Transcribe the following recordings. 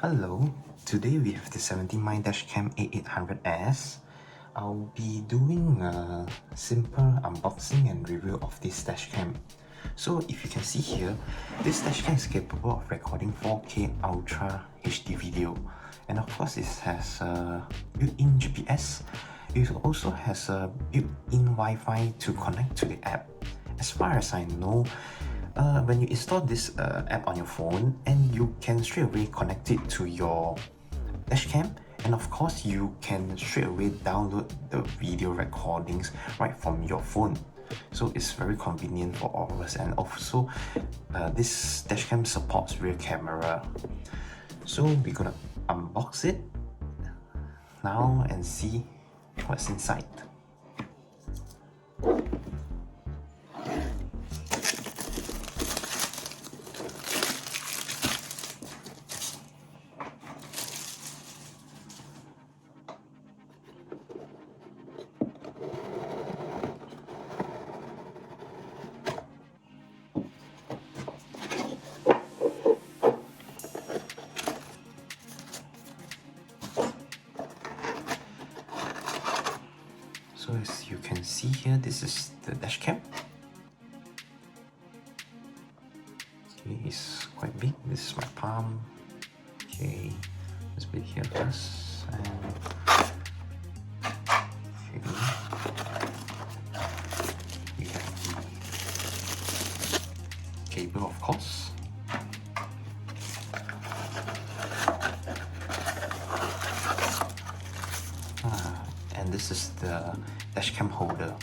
Hello, today we have the 70mai A800S. I'll be doing a simple unboxing and review of this dashcam. So if you can see here, this dashcam is capable of recording 4K Ultra HD video, and of course it has a built-in GPS. It also has a built-in Wi-Fi to connect to the app. As far as I know, when you install this app on your phone, and you can straight away connect it to your dashcam, and of course you can straight away download the video recordings right from your phone. So it's very convenient for all of us, and also this dashcam supports rear camera. So we're gonna unbox it now and see what's inside. So as you can see here, this is the dashcam. Okay, it's quite big. This is my palm. Okay, let's put it here first. And okay, we have the cable, of course. And this is the dashcam holder.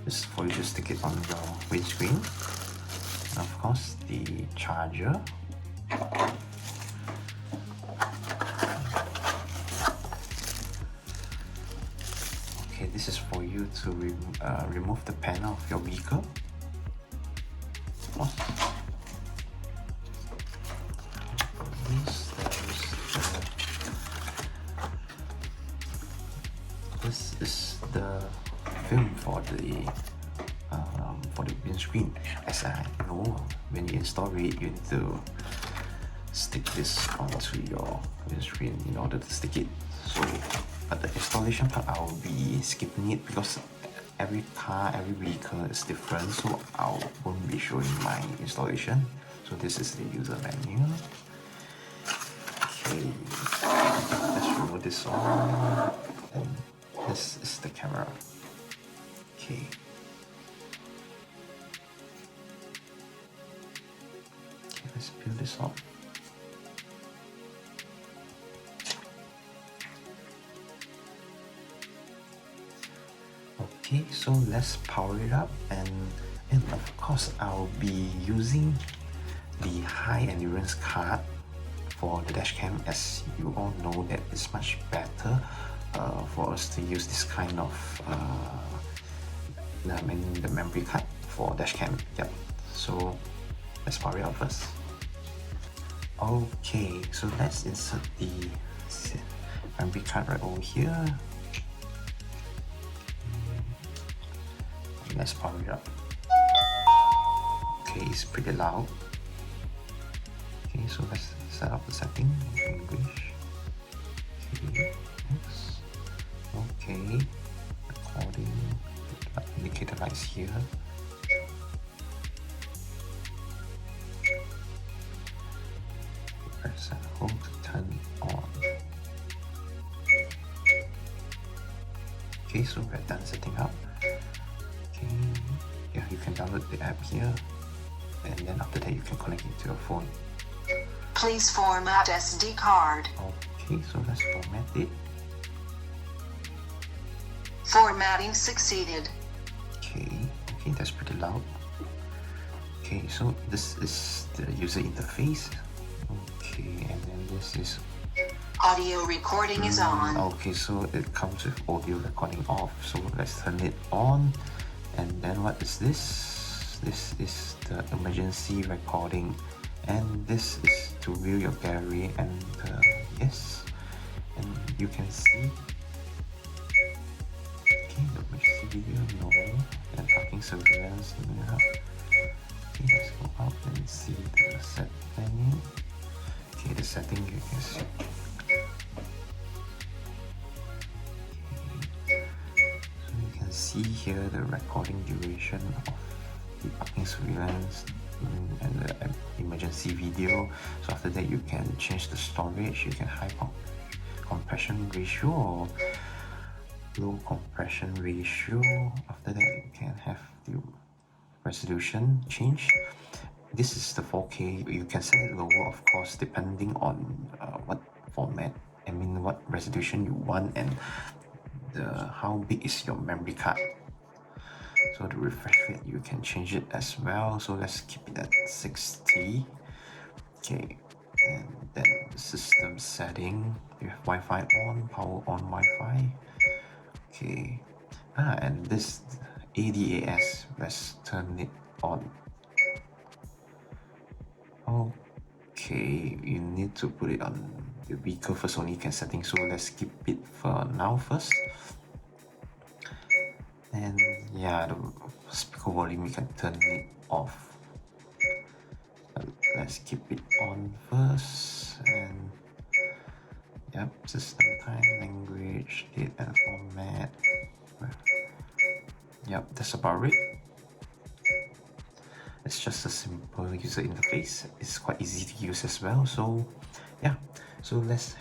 This is for you to stick it on your windscreen. And of course, the charger. Okay, this is for you to remove the panel of your vehicle. This is the film for the windscreen. As I know, when you install it, you need to stick this onto your windscreen in order to stick it. So, but the installation part, I'll be skipping it because every car, every vehicle is different. So I won't be showing my installation. So this is the user menu. Okay, let's remove this one. And this is the camera. Okay. Okay, let's peel this off. Okay, so let's power it up, and of course I'll be using the high endurance card for the dashcam, as you all know that it's much better for us to use this kind of the memory card for dashcam. Yep. So let's power it up first. Okay, so let's insert the memory card right over here. And let's power it up. Okay, it's pretty loud. Okay, so let's set up the setting in English. Okay, next. Okay, recording, indicator lights here. Press and hold to turn it on. Okay, so we're done setting up. Okay, yeah, you can download the app here, and then after that you can connect it to your phone. Please format SD card. Okay, so let's format it. Formatting succeeded. Okay, that's pretty loud. Okay, so this is the user interface. Okay, and then this is Audio recording is on. okay, so it comes with audio recording off. So let's turn it on. And then what is this? This is the emergency recording, and this is to view your gallery. And yes, and you can see. Okay, the emergency video, no. And parking surveillance, no. Okay, let's go up and see the set menu. Okay, this setting, you can see. So you can see here the recording duration of the parking surveillance and the emergency video. So after that, you can change the storage. You can high compression ratio or low compression ratio. After that, you can have the resolution change. This is the 4K. You can set it lower, of course, depending on what format, what resolution you want, and how big is your memory card. So the refresh rate, you can change it as well. So let's keep it at 60. Okay, and then the system setting, you have Wi-Fi on, power on Wi-Fi. Okay, and this ADAS, let's turn it on. Okay, you need to put it on the vehicle first, only you can setting, so let's keep it for now first. And yeah, the speaker volume, you can turn it off. Let's keep it on first. And yep, system time, language, date and format. Yep, that's about it. It's just a simple user interface. It's quite easy to use as well. So yeah, so let's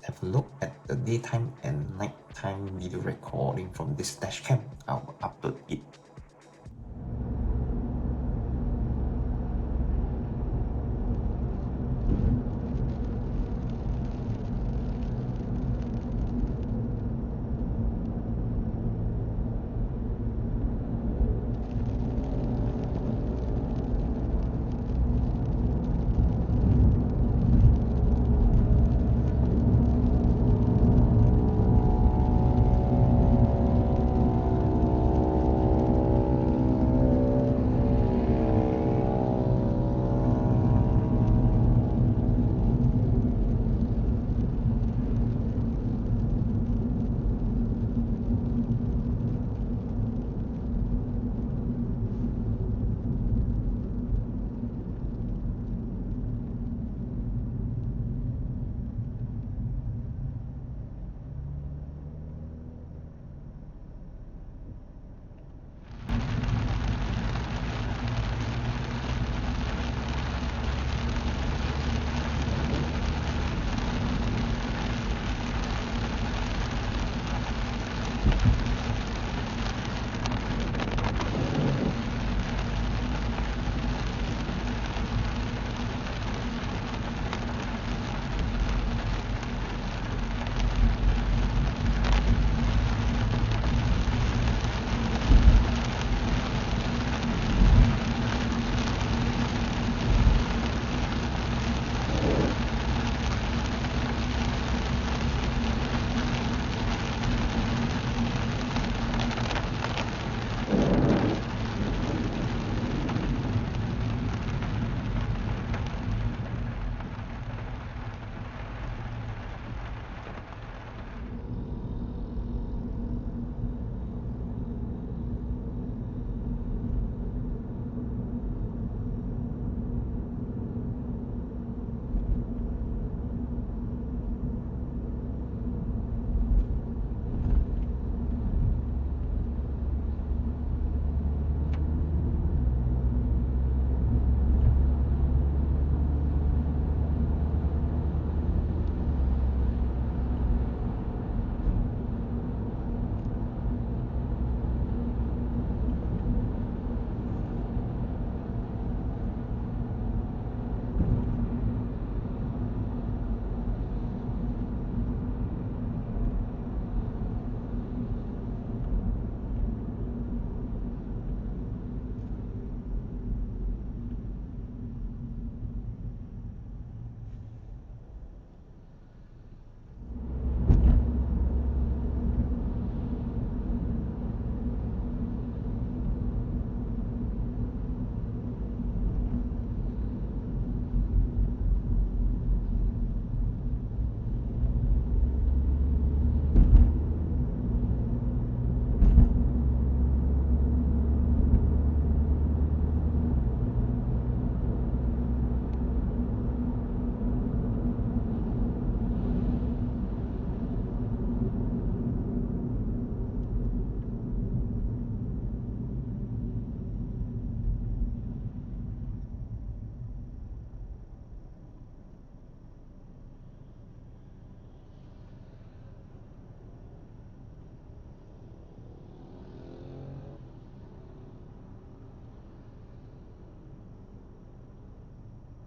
have a look at the daytime and nighttime video recording from this dashcam. I'll upload it